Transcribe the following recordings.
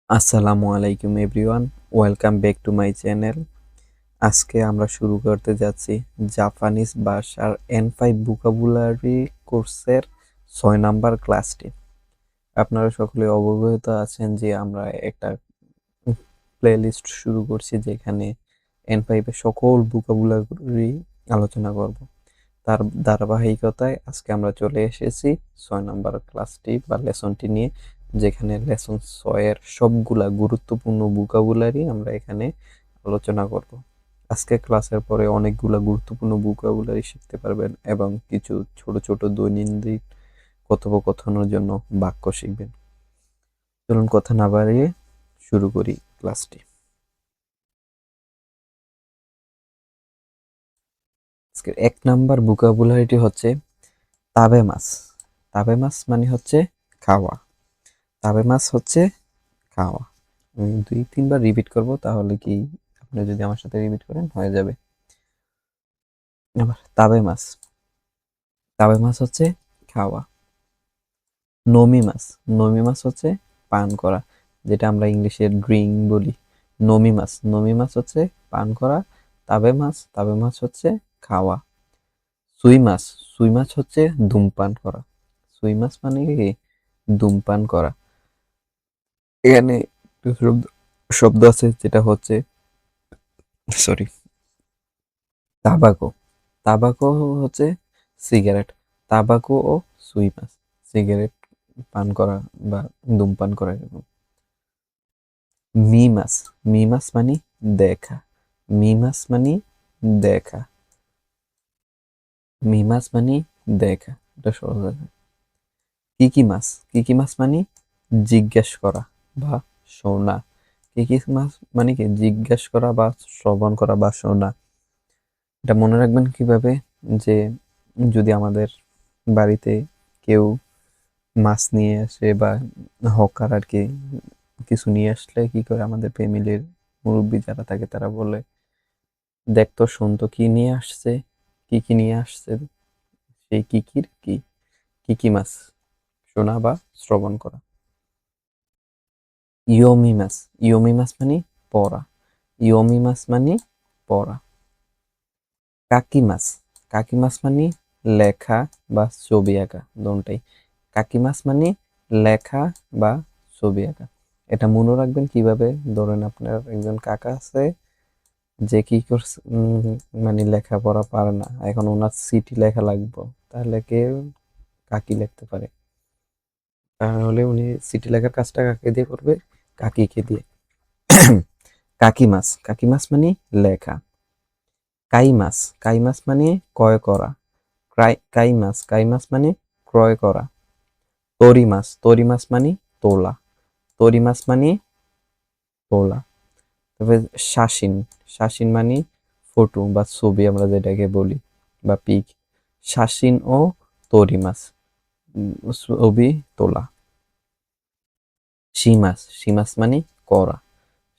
আসসালামু আলাইকুম everyone, welcome back to my channel. আজকে আমরা শুরু করতে যাচ্ছি জাপানিজ ভাষার N5 ভোকাবুলারি কোর্সের 6 নাম্বার ক্লাসটি। আপনারা সকলে অবগত আছেন যে আমরা একটা প্লেলিস্ট শুরু করছি যেখানে N5 এর সকল ভোকাবুলারি আলোচনা করব। তার ধারাবাহিকতায় আজকে আমরা চলে এসেছি 6 নাম্বার ক্লাসটি বা লেসনটি নিয়ে, যেখানে লেসন 6-এর সবগুলা গুরুত্বপূর্ণ ভোকাবুলারি আমরা এখানে আলোচনা করব। আজকে ক্লাসের পরে অনেকগুলা গুরুত্বপূর্ণ ভোকাবুলারি শিখতে পারবেন এবং কিছু ছোট ছোট দৈনন্দিন কথোপকথনের জন্য বাক্য শিখবেন। চলুন কথা না বাড়িয়ে শুরু করি ক্লাসটি। আজকের 1 নাম্বার ভোকাবুলারিটি হচ্ছে তাবে মাছ। তাবে মাছ মানে হচ্ছে খাওয়া। তাবে মাছ হচ্ছে খাওয়া। আমি 2-3 বার রিপিট করব, তাহলে কি আপনি যদি আমার সাথে রিপিট করেন হয়ে যাবে। আবার তাবে মাছ। তাবে মাছ হচ্ছে খাওয়া। নমি মাছ। নমি মাছ হচ্ছে পান করা, যেটা আমরা ইংলিশে ড্রিঙ্ক বলি। নমি মাছ। নমি মাছ হচ্ছে পান করা। তাবে মাছ। তাবে মাছ হচ্ছে খাওয়া। সুই মাছ। সুই মাছ হচ্ছে ধূমপান করা। সুই মাছ মানে কি? ধূমপান করা। এখানে একটু শব্দ শব্দ আছে যেটা হচ্ছে সরি তাবাকো। তাবাকো হচ্ছে সিগারেট। তাবাকো ও সুই মাছ, সিগারেট পান করা বা ধূমপান করা এরকম। মি মাছ। মি মাছ মানে দেখা। মি মাছ মানে দেখা। মি মাছ মানে দেখা, এটা সহজ আছে। কিকি মাছ। কিকি মাছ মানে জিজ্ঞেস করা বা শোনা। কিকি মাছ মানে কি? জিজ্ঞেস করা বা শ্রবণ করা বা শোনা। এটা মনে রাখবেন কিভাবে? যে যদি আমাদের বাড়িতে কেউ মাছ নিয়ে আসে বা হকার আর কি কিছু নিয়ে আসলে কি করে আমাদের ফ্যামিলির মুরব্বী যারা থাকে তারা বলে, দেখতো শুনতো কি নিয়ে আসছে, কি কি নিয়ে আসছে, সেই কিকির কি কিকি মাছ, শোনা বা শ্রবণ করা। ইয়মি মাছ। ইয়মি মাছ মানে পড়া। ইয়মি মাছ মানে পড়া। কাকি মাছ। কাকি মাছ মানে লেখা বা ছবি আঁকা, দোনটাই। কাকি মাছ মানে লেখা বা ছবি আঁকা। এটা মনে রাখবেন কিভাবে? ধরেন আপনার একজন কাকা আছে যে কি করছে, মানে লেখাপড়া পারে না, এখন ওনার চিঠি লেখা লাগবে, তাহলে কে? কাকি লিখতে পারে। তাহলে উনি চিঠি লেখার কাজটা কাকে দিয়ে করবে? কাকিকে দিয়ে। কাকি মাছ। কাকি মাছ মানে লেখা। কাই মাছ। কাই মাছ মানে ক্রয় করা। কাই মাছ। কাই মাছ মানে ক্রয় করা। তরি মাছ। তরি মাছ মানে তোলা। তরি মাছ মানে তোলা। তারপরে শাসিন। শাসিন মানে ফটো বা ছবি আমরা যেটাকে বলি, বা পিক। শাসিন ও তরি মাছ, ছবি তোলা। শিমাস। শিমাস মানে করা।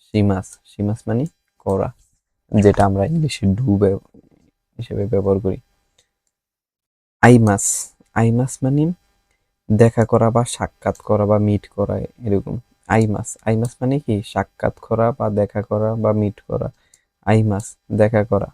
শিমাস। শিমাস মানে করা, যেটা আমরা ইংলিশে ডু হিসেবে ব্যবহার করি। I much. আই মাছ মানে দেখা করা বা সাক্ষাৎ করা বা মিট করা এরকম। I much. আই মাছ মানে কি? সাক্ষাৎ করা বা দেখা করা বা মিট করা। আই মাছ, দেখা করা।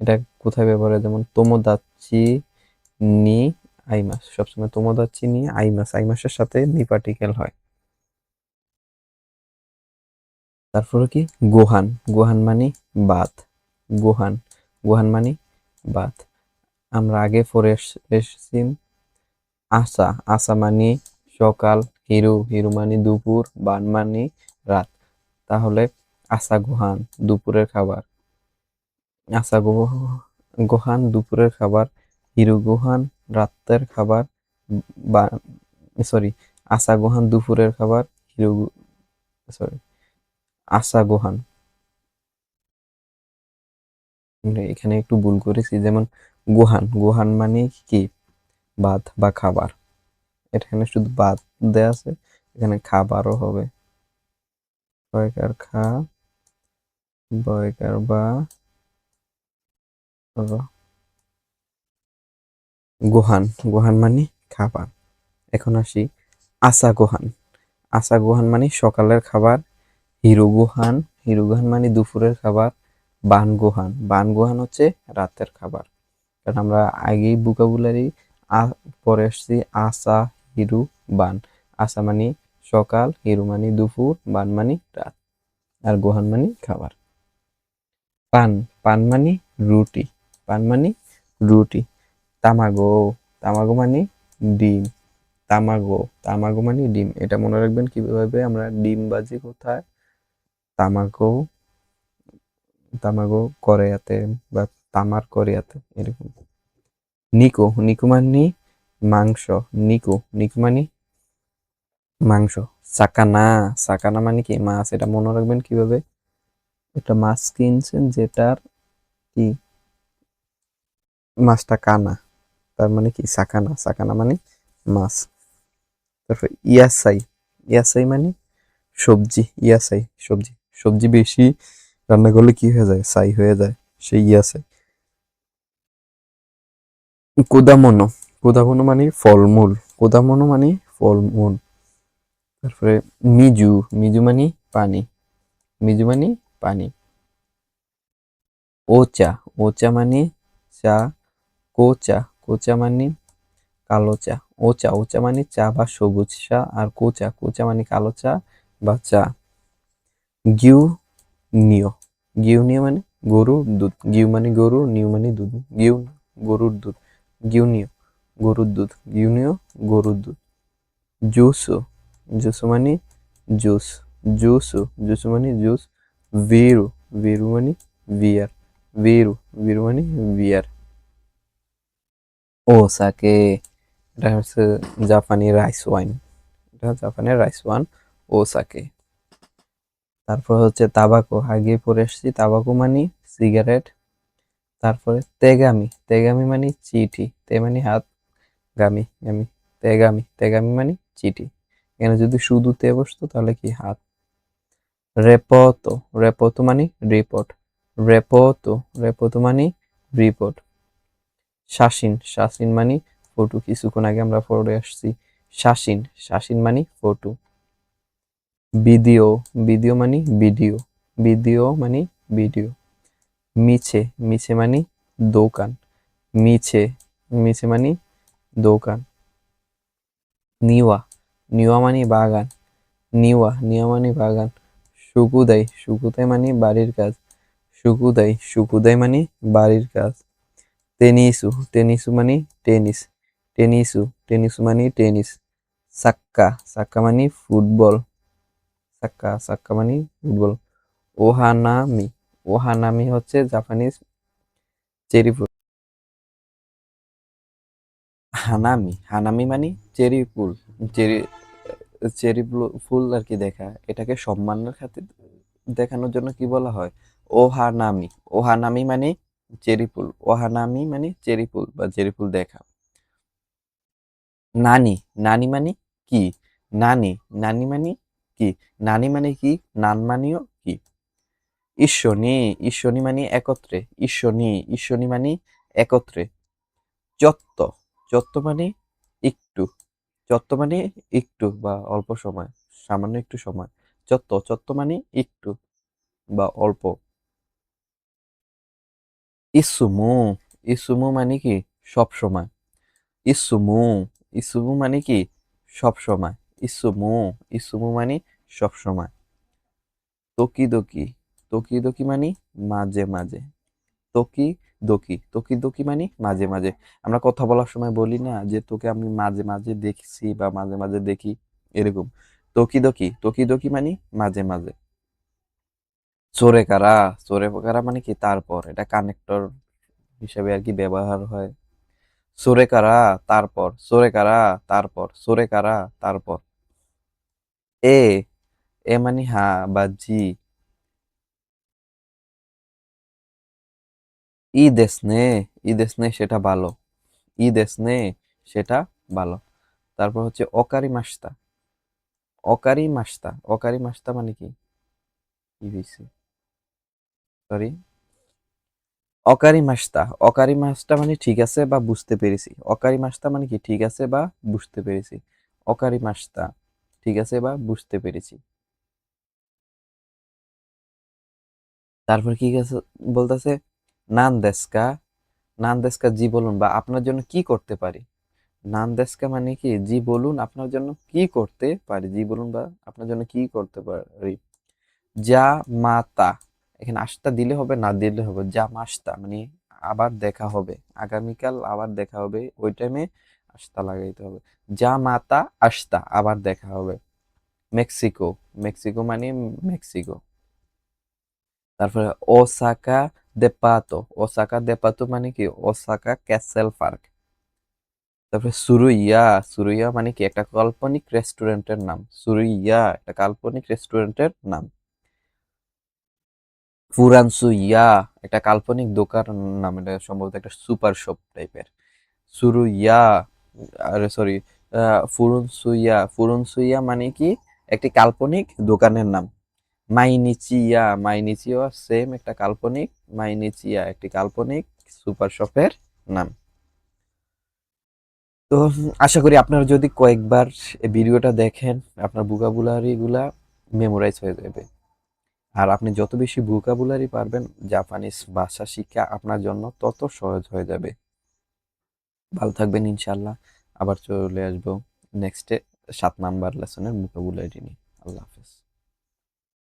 এটা কোথায় ব্যবহার হয়? যেমন তোমোদাচ্ছি নি আই মাছ। সবসময় তোমোদাচ্ছি নি আই মাছ, আই মাসের সাথে নি পার্টিকেল হয়। তারপরে কি? গোহান। গোহান মানে বাত। গোহান। গোহান মানে বাত। আমরা আগে পড়ে এসেছি আসা। আসা মানে সকাল। হিরু। হিরু মানে দুপুর। বান মানে রাত। তাহলে আসা গোহান দুপুরের খাবার। আসা গোহান দুপুরের খাবার। হিরু গোহান রাতের খাবার। বা সরি, আসা গোহান দুপুরের খাবার। হিরু সরি, আসা গোহান। এখানে একটু ভুল করেছি। যেমন গোহান। গোহান মানে কি? ভাত বা খাবার। এখানে শুধু ভাত দেয়া আছে, এখানে খাবারও হবে। বয়কার খা, বয়কার বা র। গোহান। গোহান মানে খাবার। এখন আসি আসা গোহান। আসা গোহান মানে সকালের খাবার। হিরু গোহান মানে দুপুরের খাবার। বান গোহান হচ্ছে রাতের খাবার। কারণ আমরা আগেই ভোকাবুলারি পরে আসছি আসা, হিরু, বান। আসা মানে সকাল, হিরু মানে দুপুর, বান মানে রাত, আর গোহান মানে খাবার। পান পান মানে রুটি, পান মানে রুটি। তামাগো তামাগো মানে ডিম, তামাগো মানে ডিম। এটা মনে রাখবেন কিভাবে আমরা ডিম বাজি কোথায়, তামাগো তামাগো কোরিয়াতে বা তামার কোরিয়াতে এরকম। নিকো মানে মাংস, নিকো মানে মাংস। সাকানা মানে কি মাছ। এটা মনে রাখবেন কিভাবে, একটা মাছ কিনছেন যেটার কি মাছটা কানা, তার মানে কি সাকানা মানে মাছ। তারপর ইয়াসাই মানে সবজি। সবজি। সবজি বেশি রান্না করলে কি হয়ে যায়, ছাই হয়ে যায়, সেই ইয়াসাই। কোদামনো কোদামনো মানে ফলমূল, কোদামনো মানে ফলমূল। তারপরে মিজু মিজু মানে পানি, মিজু মানে পানি। ওচা ওচা মানে চা। কোচা মানে কালো চা। ওচা মানে চা বা সবুজ চা, আর কোচা মানে কালো চা বা চা। গিউ নিও গিউ নিও মানে গরুর দুধ। গিউ মানে গরু, নিউ মানে দুধ। গিউ গরুর দুধ। গিউ নিও গরুর দুধ। গিউ নিও গরুর দুধ। জুসো জুসো মানে জুস। জুসো মানে জুস। ভিরু মানে বিয়ার। ভিরু মানে বিয়ার। ওসাকে এটা হচ্ছে জাপানি রাইস ওয়াইন। এটা জাপানের রাইস ওয়ান, ওসাকে। তারপর হচ্ছে তাবাকো, আগে পরে এসেছি। তাবাকো মানে সিগারেট। তারপরে তেগামি মানে চিঠি। তে মানে হাত, গামি তেগামি মানে চিঠি। এখানে যদি শুধু তে বসতো তাহলে কি হাত। রেপোতো মানে রিপোর্ট। রেপোতো রেপোতো মানে রিপোর্ট। শাসিন মানে ফটো। কিছুক্ষণ আগে আমরা পড়ে আসছি শাসিন মানে ফটো। ভিডিও মানে ভিডিও মানে ভিডিও। মিছে মানে দোকান। মিছে মিছে মানে দোকান। নিওয়া মানে বাগান। নিওয়া মানে বাগান। সুকুদাই মানে বাড়ির কাজ। সুকুদাই মানে বাড়ির কাজ। টেনিসু মানে টেনিস। টেনিসু মানে টেনিস। সাক্কা মানে ফুটবল। সাক্কা মানে ফুটবল। ওহানামি ওহানামি হচ্ছে জাপানিজ চেরি ফুল। হানামি মানে চেরি ফুল। চেরি চেরি ফুল আর কি দেখা, এটাকে সম্মানের খাতির দেখানোর জন্য কি বলা হয়, ওহানামি। ওহানামি মানে চেরি ফুল, ওহানামি মানে চেরি ফুল বা চেরি ফুল দেখা। নানি নানি মানে কি, নানি নানি মানে কি, নানি মানে কি, নান মানিও কি। ঈশ্বনী মানে একত্রে। ঈশ্বনী মানে একত্রে। চত্ব মানে একটু। মানে একটু বা অল্প সময়, সামান্য একটু সময়। চত্ব মানে একটু বা অল্প। ইসুমু ইসুমু মানে কি সব সময়। ইসুমু ইসুমু মানে কি সব সময়। ইসুমু মানে সব সময়। তোকি মানে মাঝে মাঝে। তোকি মানে মাঝে মাঝে। আমরা কথা বলার সময় বলি না যে তোকে আমি মাঝে মাঝে দেখছি বা মাঝে মাঝে দেখি, এরকম। তোকি দকি মানে মাঝে মাঝে। চোরে কারা মানে কি তারপর, এটা কানেক্টর হিসেবে আর কি ব্যবহার হয়। চোরে কারা তারপর। এ এ মানে হা বা জি। ই দেশনে সেটা ভালো। ই দেশনে সেটা ভালো। তারপর হচ্ছে অকারি মাস্তা মানে কি, কি হয়েছে, সরি। অকারি মাস্তা মানে ঠিক আছে বা বুঝতে পেরেছি। অকারি মাস্তা মানে কি ঠিক আছে বা বুঝতে পেরেছি। অকারি মাস্তা। ঠিক আছে, বা বুঝতে পেরেছি। তারপর কি আছে বলতেছে, নান দেস্কা, নান দেস্কা জি বলুন, বা আপনার জন্য কি করতে পারি। নান দেস্কা মানে কি, জি বলুন আপনার জন্য কি করতে পারি, জি বলুন বা আপনার জন্য কি করতে পারি। যা মাতা, এখানে আস্তা দিলে হবে না দিলে হবে, যা মাস্তা মানে আবার দেখা হবে, আগামীকাল আবার দেখা হবে, ওই টাইমে আস্তা লাগাইতে হবে। যা মাতা আস্তা, আবার দেখা হবে। মেক্সিকো, মেক্সিকো মানে মেক্সিকো। তারপরে ওসাকা দে পাতো, ওসাকা দে পাতো মানে কি, ওসাকা ক্যাসেল পার্ক। তারপরে সুরুইয়া, সুরুইয়া মানে কি একটা কাল্পনিক রেস্টুরেন্টের নাম, সুরুইয়া একটা কাল্পনিক রেস্টুরেন্টের নাম। ফুরানসুইয়া একটা কাল্পনিক দোকান নাম, এটা সম্ভবত একটা সুপার শপ টাইপের। সুরুইয়া, আরে সরি, ফুরুনসুইয়া, ফুরুনসুইয়া মানে কি একটি কাল্পনিক দোকানের নাম। মাইনিচিয়া, মাইনিচিয়া সেম একটা কাল্পনিক, মাইনিচিয়া একটি কাল্পনিক সুপার শপের নাম। তো আশা করি আপনারা যদি কয়েকবার এই ভিডিওটা দেখেন, আপনার ভোকাবুলারি গুলা মেমোরাইজ হয়ে যাবে। আর আপনি যত বেশি ভোকাবুলারি পারবেন, জাপানিজ ভাষা শিক্ষা আপনার জন্য তত সহজ হয়ে যাবে। ভালো থাকবেন ইনশাল্লাহ। আবার চলে আসবো নেক্সটে 7 নাম্বার লেসনের ভোকাবুলারি নিয়ে। আল্লাহ হাফেজ।